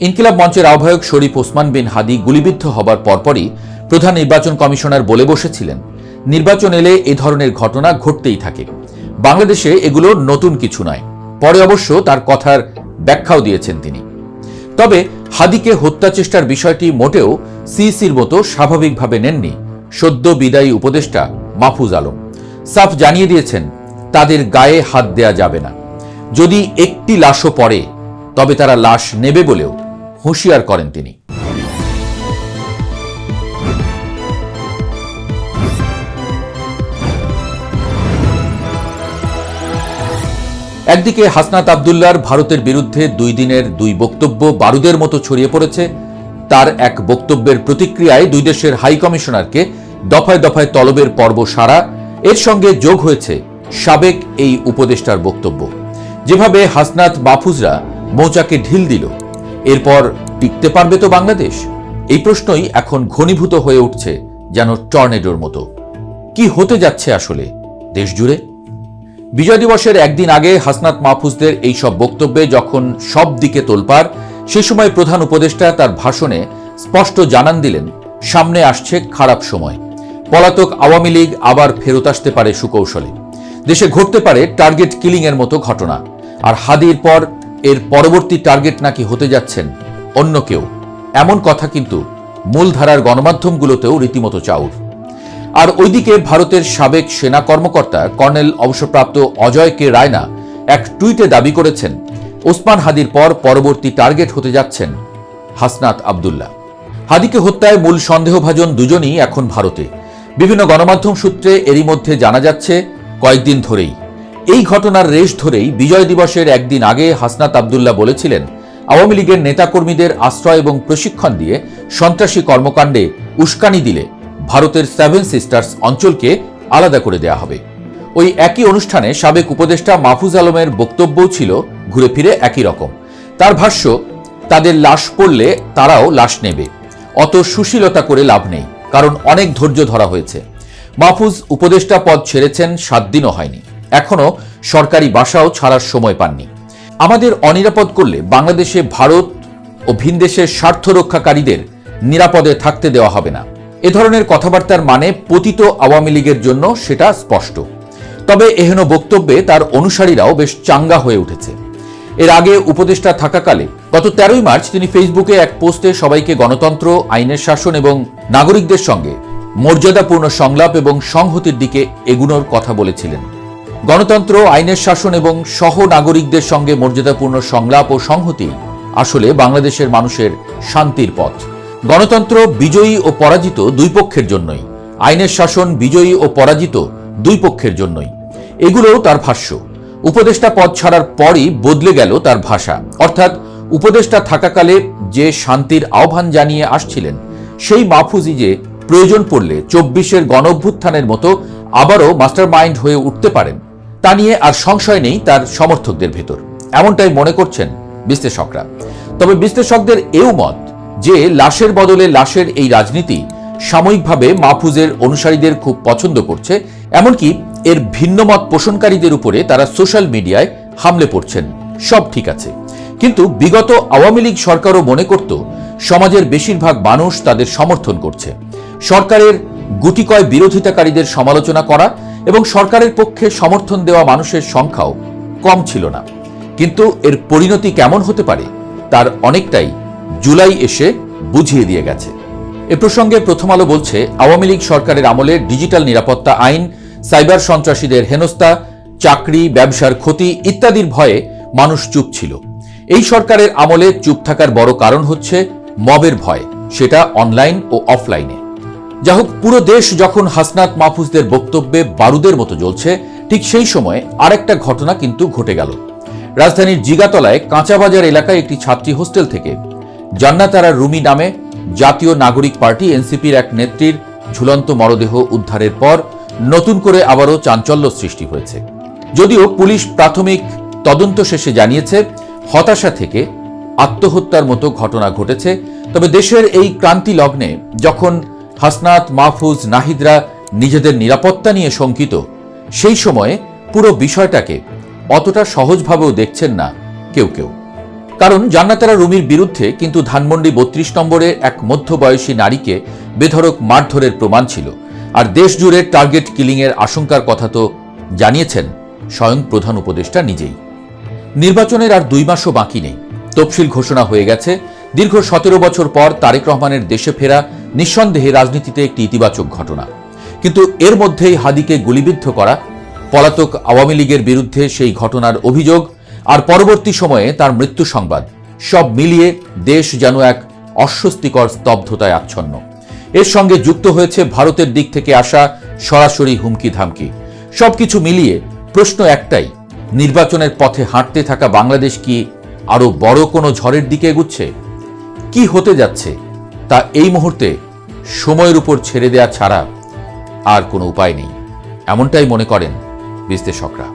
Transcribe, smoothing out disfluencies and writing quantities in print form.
ইনকিলাব মঞ্চের আহ্বায়ক শরীফ ওসমান বিন হাদি গুলিবিদ্ধ হবার পরপরই প্রধান নির্বাচন কমিশনার বলে বসেছিলেন, নির্বাচন এলে এ ধরনের ঘটনা ঘটতেই থাকে, বাংলাদেশে এগুলো নতুন কিছু নয়। পরে অবশ্য তার কথার ব্যাখ্যাও দিয়েছেন তিনি। তবে হাদিকে হত্যা চেষ্টার বিষয়টি মোটেও সিইসির মতো স্বাভাবিকভাবে নেননি সদ্য বিদায়ী উপদেষ্টা মাহফুজ আলম। সাফ জানিয়ে দিয়েছেন তাদের গায়ে হাত দেয়া যাবে না, যদি একটি লাশও পড়ে তবে তারা লাশ নেবে বলেও হুঁশিয়ার করেন তিনি। একদিকে হাসনাত আব্দুল্লাহর ভারতের বিরুদ্ধে 2 দিনের 2 বক্তব্য বারুদের মতো ছড়িয়ে পড়েছে। তার এক বক্তব্যের প্রতিক্রিয়ায় 2 দেশের হাই কমিশনারকে দফায় দফায় তলবের পর্ব সারা। এর সঙ্গে যোগ হয়েছে সাবেক এই উপদেষ্টার বক্তব্য। যেভাবে হাসনাত মাহফুজরা মৌচাকে ঢিল দিল, এরপর টিকতে পারবে তো বাংলাদেশ? এই প্রশ্নই এখন ঘনীভূত হয়ে উঠছে যেন টর্নেডোর মতো। কি হতে যাচ্ছে আসলে দেশ জুড়ে? বিজয় দিবসের একদিন আগে হাসনাত মাহফুজদের এই সব বক্তব্যে যখন সব দিকে তোলপাড়, সে সময় প্রধান উপদেষ্টা তার ভাষণে স্পষ্ট জানান দিলেন, সামনে আসছে খারাপ সময়। পলাতক আওয়ামী লীগ আবার ফেরত আসতে পারে সুকৌশলে। দেশে ঘটতে পারে টার্গেট কিলিং এর মতো ঘটনা। আর হাদির পর এর পরবর্তী টার্গেট নাকি হতে যাচ্ছেন অন্য কেউ। এমন কথা কিন্তু মূলধারার গণমাধ্যমগুলোতেও রীতিমতো চাউর। আর ওইদিকে ভারতের সাবেক সেনা কর্মকর্তা কর্নেল অবসরপ্রাপ্ত অজয় কে রায়না এক টুইটে দাবি করেছেন, ওসমান হাদির পর পরবর্তী টার্গেট হতে যাচ্ছেন হাসনাত আব্দুল্লাহ। হাদিকে হত্যায় মূল সন্দেহভাজন দুজনই এখন ভারতে। বিভিন্ন গণমাধ্যম সূত্রে এরই মধ্যে জানা যাচ্ছে, কয়েকদিন ধরেই এই ঘটনার রেশ ধরেই বিজয় দিবসের একদিন আগে হাসনাত আব্দুল্লাহ বলেছিলেন, আওয়ামী লীগের নেতাকর্মীদের আশ্রয় এবং প্রশিক্ষণ দিয়ে সন্ত্রাসী কর্মকাণ্ডে উস্কানি দিলে ভারতের 7 সিস্টার্স অঞ্চলকে আলাদা করে দেয়া হবে। ওই একই অনুষ্ঠানে সাবেক উপদেষ্টা মাহফুজ আলমের বক্তব্যও ছিল ঘুরে ফিরে একই রকম। তার ভাষ্য, তাদের লাশ পড়লে তারাও লাশ নেবে, অত সুশীলতা করে লাভ নেই, কারণ অনেক ধৈর্য ধরা হয়েছে। মাহফুজ উপদেষ্টা পদ ছেড়েছেন 7 দিনও হয়নি, এখনো সরকারি বাসাও ছাড়ার সময় পাননি। আমাদের অনিরাপদ করলে বাংলাদেশে ভারত ও ভিনদেশের স্বার্থ রক্ষাকারীদের নিরাপদে থাকতে দেওয়া হবে না। এ ধরনের কথাবার্তার মানে পতিত আওয়ামী লীগের জন্য সেটা স্পষ্ট। তবে এহেন বক্তব্যে তার অনুসারীরাও বেশ চাঙ্গা হয়ে উঠেছে। এর আগে উপদেষ্টা থাকাকালে গত 13ই মার্চ তিনি ফেসবুকে এক পোস্টে সবাইকে গণতন্ত্র, আইনের শাসন এবং নাগরিকদের সঙ্গে মর্যাদাপূর্ণ সংলাপ এবং সংহতির দিকে এগুনোর কথা বলেছিলেন। গণতন্ত্র, আইনের শাসন এবং সহ নাগরিকদের সঙ্গে মর্যাদাপূর্ণ সংলাপ ও সংহতি আসলে বাংলাদেশের মানুষের শান্তির পথ। গণতন্ত্র বিজয়ী ও পরাজিত 2 পক্ষের জন্যই, আইনের শাসন বিজয়ী ও পরাজিত 2 পক্ষের জন্যই, এগুলোও তার ভাষ্য। উপদেষ্টা পদ ছাড়ার পরই বদলে গেল তার ভাষা। অর্থাৎ উপদেষ্টা থাকাকালে যে শান্তির আহ্বান জানিয়ে আসছিলেন, সেই মাহফুজই যে প্রয়োজন পড়লে 24-এর গণঅভ্যুত্থানের মতো আবারও মাস্টার মাইন্ড হয়ে উঠতে পারেন, তা নিয়ে আর সংশয় নেই তার সমর্থকদের ভেতর। এমনটাই মনে করছেন বিশ্লেষকরা। তবে বিশ্লেষকদের এও মত যে লাশের বদলে লাশের এই রাজনীতি সাময়িকভাবে মাহফুজের অনুসারীদের খুব পছন্দ করছে। এমনকি এর ভিন্নমত পোষণকারীদের উপরে তারা সোশ্যাল মিডিয়ায় হামলে পড়ছেন। সব ঠিক আছে, কিন্তু বিগত আওয়ামী লীগ সরকারও মনে করত সমাজের বেশিরভাগ মানুষ তাদের সমর্থন করছে। সরকারের গুটিকয় বিরোধিতাকারীদের সমালোচনা করা এবং সরকারের পক্ষে সমর্থন দেওয়া মানুষের সংখ্যাও কম ছিল না। কিন্তু এর পরিণতি কেমন হতে পারে তার অনেকটাই জুলাই এসে বুঝিয়ে দিয়ে গেছে। এ প্রসঙ্গে প্রথম আলো বলছে, আওয়ামী লীগ সরকারের আমলে ডিজিটাল নিরাপত্তা আইন, সাইবার সন্ত্রাসীদের হেনস্থা, চাকরি, ব্যবসার ক্ষতি ইত্যাদির ভয়ে মানুষ চুপ ছিল। এই সরকারের আমলে চুপ থাকার বড় কারণ হচ্ছে মবের ভয়, সেটা অনলাইন ও অফলাইনে। যা হোক, পুরো দেশ যখন হাসনাত মাহফুজদের বক্তব্যে বারুদের মতো জ্বলছে, ঠিক সেই সময় আরেকটা ঘটনা কিন্তু ঘটে গেল। রাজধানীর জিগাতলায় কাঁচাবাজার এলাকায় একটি ছাত্রী হোস্টেল থেকে জান্নাত আরা রুমি নামে জাতীয় নাগরিক পার্টি এনসিপির এক নেত্রীর ঝুলন্ত মরদেহ উদ্ধারের পর নতুন করে আবারও চাঞ্চল্য সৃষ্টি হয়েছে। যদিও পুলিশ প্রাথমিক তদন্ত শেষে জানিয়েছে হতাশা থেকে আত্মহত্যার মতো ঘটনা ঘটেছে। তবে দেশের এই ক্রান্তি লগ্নে যখন হাসনাত, মাহফুজ, নাহিদরা নিজেদের নিরাপত্তা নিয়ে শঙ্কিত, সেই সময়ে পুরো বিষয়টাকে অতটা সহজভাবেও দেখছেন না কেউ কেউ। কারণ জান্নাতারা রুমির বিরুদ্ধে কিন্তু ধানমন্ডি ৩২ নম্বরে এক মধ্যবয়সী নারীকে বেধড়ক মারধরের প্রমাণ ছিল। আর দেশ জুড়ে টার্গেট কিলিংয়ের আশঙ্কার কথা তো জানিয়েছেন স্বয়ং প্রধান উপদেষ্টা নিজেই। নির্বাচনের আর 2 মাসও বাকি নেই, তফসিল ঘোষণা হয়ে গেছে। দীর্ঘ 17 বছর পর তারেক রহমানের দেশে ফেরা নিঃসন্দেহে রাজনীতিতে একটি ইতিবাচক ঘটনা। কিন্তু এর মধ্যেই হাদিকে গুলিবিদ্ধ করা, পলাতক আওয়ামী লীগের বিরুদ্ধে সেই ঘটনার অভিযোগ আর পরবর্তী সময়ে তার মৃত্যু সংবাদ, সব মিলিয়ে দেশ যেন এক অস্বস্তিকর স্তব্ধতায় আচ্ছন্ন। এর সঙ্গে যুক্ত হয়েছে ভারতের দিক থেকে আসা সরাসরি হুমকি ধামকি। সবকিছু মিলিয়ে প্রশ্ন একটাই, নির্বাচনের পথে হাঁটতে থাকা বাংলাদেশ কি আরো বড় কোনো ঝড়ের দিকে এগুচ্ছে? কি হতে যাচ্ছে তা এই মুহূর্তে সময়ের উপর ছেড়ে দেয়া ছাড়া আর কোনো উপায় নেই, এমনটাই মনে করেন বিশ্লেষকরা।